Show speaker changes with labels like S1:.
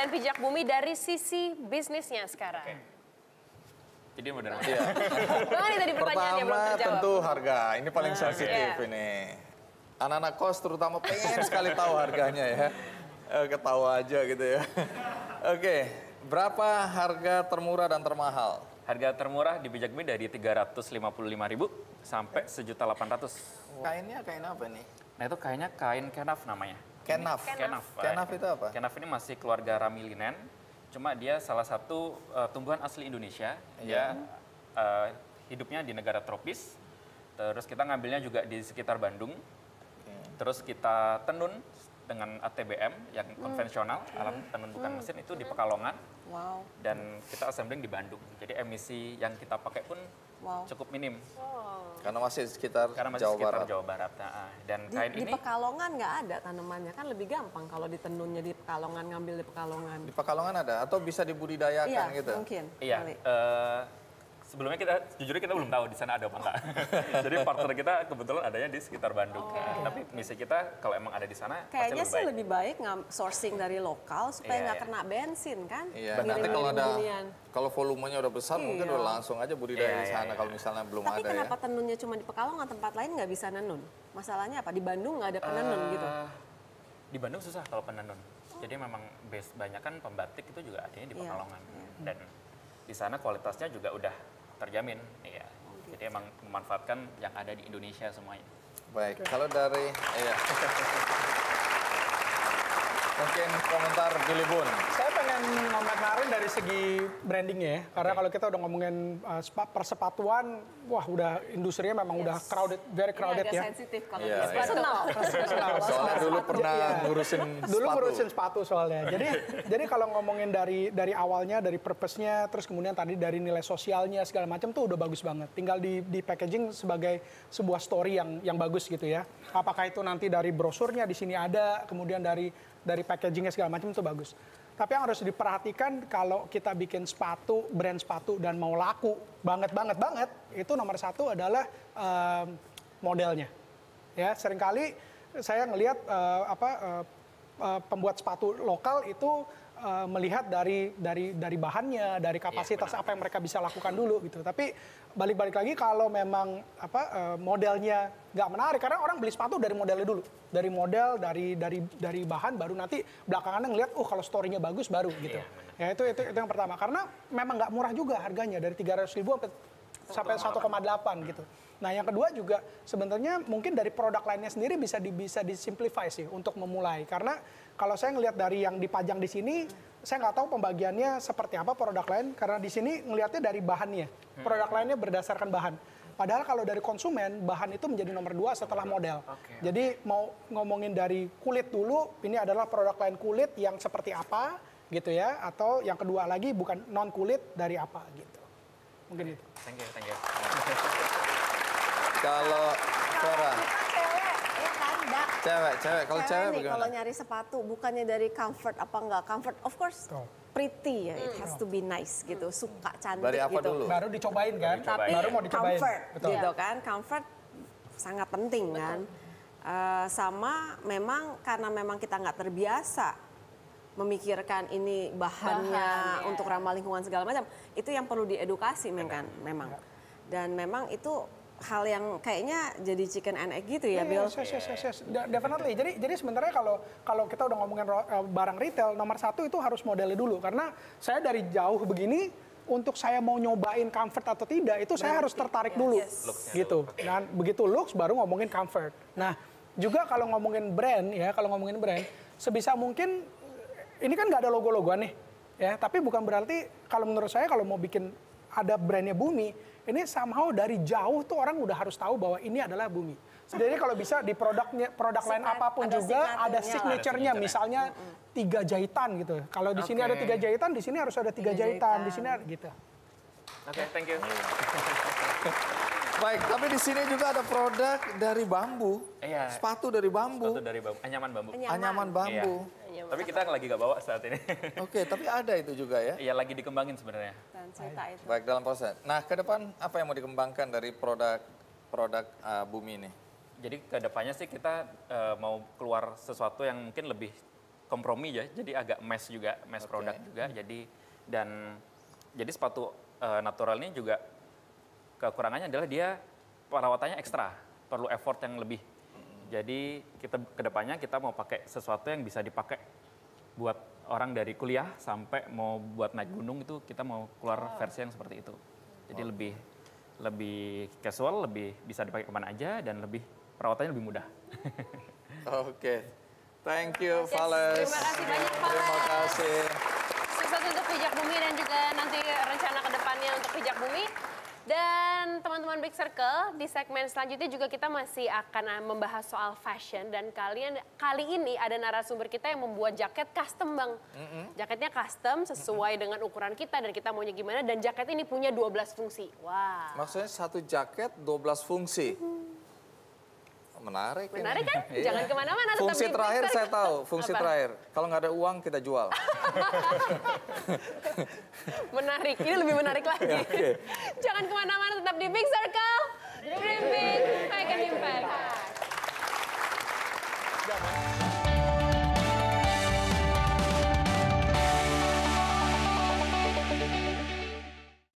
S1: dan pijak bumi dari sisi bisnisnya sekarang.
S2: Jadi modern.
S3: Iya.
S1: Bang, ini tadi pertanyaannya belum
S3: Pertama
S1: terjawab.
S3: tentu harga, ini paling sensitif ini. Anak-anak kos terutama pengen sekali tahu harganya ya. Ketawa aja gitu ya. Oke, berapa harga termurah dan termahal?
S2: Harga termurah di pijak bumi dari 355.000 sampai 1.800.000.
S3: Kainnya kain apa nih?
S2: Nah itu kayaknya kain kenaf namanya.
S3: Kenaf.
S2: Kenaf.
S3: Kenaf itu apa?
S2: Kenaf ini masih keluarga rami linen. Cuma dia salah satu tumbuhan asli Indonesia. Dia hidupnya di negara tropis. Terus kita ngambilnya juga di sekitar Bandung. Terus kita tenun dengan ATBM yang konvensional, alat tenun bukan mesin itu di Pekalongan.
S1: Wow.
S2: Dan kita assembling di Bandung. Jadi emisi yang kita pakai pun cukup minim.
S3: Karena masih sekitar
S2: Karena masih
S3: Jawa
S2: sekitar
S3: Barat.
S2: Jawa Barat. Nah, dan kain
S1: Di
S2: ini
S1: Pekalongan nggak ada tanamannya, kan lebih gampang kalau ditenunnya di Pekalongan, ngambil di Pekalongan.
S3: Di Pekalongan ada atau bisa dibudidayakan
S1: Iya,
S3: gitu?
S1: mungkin.
S2: iya.
S1: kali.
S2: Sebelumnya jujurnya kita belum tahu di sana ada apa enggak. Jadi partner kita kebetulan adanya di sekitar Bandung. Tapi misi kita kalau emang ada di sana
S1: Kayaknya
S2: pasti
S1: sih
S2: lebih baik.
S1: lebih baik sourcing dari lokal supaya
S2: Iya,
S1: nggak
S2: iya.
S1: kena bensin kan?
S3: Iya,
S2: Benar.
S3: nanti kalau ada
S1: Ginian.
S3: kalau volumenya udah besar mungkin
S1: Iya.
S3: udah langsung aja budidaya
S2: Iya,
S3: di
S2: iya,
S3: sana
S2: iya.
S3: kalau misalnya belum
S1: Tapi
S3: ada
S1: kenapa
S3: ya.
S1: tenunnya cuma di Pekalongan, tempat lain nggak bisa nenun? Masalahnya apa? Di Bandung nggak ada penenun gitu?
S2: Di Bandung susah kalau penenun. Jadi memang base banyak kan pembatik itu juga adanya di
S1: Iya,
S2: Pekalongan. Dan di sana kualitasnya juga udah terjamin. Iya. Jadi emang memanfaatkan yang ada di Indonesia semuanya.
S3: Baik, kalau dari iya. Mungkin komentar Billy Boon.
S4: Saya pengen ngomentarin dari segi brandingnya ya. Karena kalau kita udah ngomongin persepatuan, wah udah industrinya memang udah crowded, very crowded
S1: Ini agak
S4: ya.
S1: sensitif kalau
S3: Iya,
S1: dia
S3: iya.
S1: personal.
S3: Soalnya dulu pernah ngurusin
S4: Dulu
S3: sepatu.
S4: ngurusin sepatu soalnya. Jadi kalau ngomongin dari awalnya, dari purpose-nya, terus kemudian tadi dari nilai sosialnya segala macam tuh udah bagus banget. Tinggal di packaging sebagai sebuah story yang bagus gitu ya. Apakah itu nanti dari brosurnya di sini ada, kemudian dari packagingnya segala macam itu bagus. Tapi yang harus diperhatikan kalau kita bikin sepatu, brand sepatu dan mau laku banget, itu nomor satu adalah modelnya. Ya, seringkali saya ngelihat pembuat sepatu lokal itu melihat dari bahannya, dari kapasitas apa yang mereka bisa lakukan dulu gitu. Tapi balik lagi kalau memang modelnya nggak menarik, karena orang beli sepatu dari modelnya dulu, dari model, dari bahan, baru nanti belakangan ngelihat kalau story-nya bagus baru gitu. Ya itu yang pertama, karena memang nggak murah juga harganya, dari 300.000 sampai 1,8 gitu. Nah yang kedua juga sebenarnya mungkin dari produk lainnya sendiri bisa disimplify sih untuk memulai, karena kalau saya ngelihat dari yang dipajang di sini, saya nggak tahu pembagiannya seperti apa produk lain, karena di sini ngelihatnya dari bahannya, produk lainnya berdasarkan bahan. Padahal kalau dari konsumen, bahan itu menjadi nomor 2 setelah model. Jadi mau ngomongin dari kulit dulu, ini adalah produk lain kulit yang seperti apa gitu ya, atau yang kedua lagi bukan non kulit dari apa gitu. Mungkin itu.
S2: Thank you.
S3: Kalau Vera,
S1: Cewek, ya kan, Dak?
S3: cewek. Kalau cewek
S1: nih,
S3: bagaimana?
S1: kalau nyari sepatu, bukannya dari comfort apa enggak? Comfort, of course, pretty ya. It has to be nice gitu, suka, cantik
S3: Dari apa
S1: gitu.
S3: dulu?
S4: Baru dicobain kan?
S1: Tapi
S4: Baru mau dicobain.
S1: comfort
S4: Betul.
S1: gitu kan, comfort sangat penting kan. Sama memang karena memang kita nggak terbiasa memikirkan ini bahannya untuk ramah lingkungan segala macam, itu yang perlu diedukasi memang. Dan memang itu hal yang kayaknya jadi chicken and egg gitu ya, Bill.
S4: Yes. Definitely. Jadi sebenarnya kalau kita udah ngomongin barang retail, nomor satu itu harus modelnya dulu. Karena saya dari jauh begini, untuk saya mau nyobain comfort atau tidak, itu saya harus tertarik dulu. Gitu. Dan begitu looks, baru ngomongin comfort. Nah, juga kalau ngomongin brand, sebisa mungkin, ini kan nggak ada logo-logoan nih. Ya, tapi bukan berarti, kalau menurut saya, kalau mau bikin ada brandnya Bumi, ini somehow dari jauh tuh orang udah harus tahu bahwa ini adalah Bumi. Jadi kalau bisa di produk lain apapun juga ada signature-nya, misalnya 3 jahitan gitu. Kalau di sini ada 3 jahitan, di sini harus ada 3 jahitan, di sini gitu.
S2: Oke, thank you.
S3: Baik, tapi di sini juga ada produk dari bambu.
S2: Iya.
S3: Sepatu dari bambu.
S2: Sepatu dari bambu, anyaman bambu.
S3: Anyaman bambu.
S2: Iya. Tapi kita lagi nggak bawa saat ini.
S3: Oke, tapi ada itu juga ya.
S2: Iya, lagi dikembangin sebenarnya.
S1: Dan cerita itu.
S3: Baik, dalam proses. Nah, ke depan apa yang mau dikembangkan dari produk Bumi ini?
S2: Jadi ke depannya sih kita mau keluar sesuatu yang mungkin lebih kompromi ya, jadi agak mass juga, mass product juga. Jadi sepatu natural ini juga kekurangannya adalah dia perawatannya ekstra, perlu effort yang lebih. Jadi kita kedepannya kita mau pakai sesuatu yang bisa dipakai buat orang dari kuliah sampai mau buat naik gunung itu kita mau keluar versi yang seperti itu. Jadi lebih casual, lebih bisa dipakai kemana aja dan perawatannya lebih mudah.
S3: Oke. Thank you, Vales.
S5: Terima kasih banyak, Vales.
S3: Terima kasih.
S5: Sukses untuk Pijak Bumi dan juga nanti rencana ke depannya untuk Pijak Bumi. Dan teman-teman Big Circle, di segmen selanjutnya juga kita masih akan membahas soal fashion. Dan kali ini ada narasumber kita yang membuat jaket custom, Bang. Jaketnya custom sesuai dengan ukuran kita dan kita maunya gimana. Dan jaket ini punya 12 fungsi. Wah.
S3: Maksudnya satu jaket 12 fungsi. Menarik.
S5: Menarik kan?
S3: Iya.
S5: Jangan kemana-mana. tetap
S3: Fungsi
S5: di Big
S3: terakhir
S5: Circle.
S3: saya tahu. Fungsi
S5: Apa?
S3: terakhir. Kalau nggak ada uang kita jual.
S5: Menarik, ini lebih menarik lagi.
S3: Oke.
S5: Jangan kemana-mana, tetap di Big Circle. Dream big, make an impact.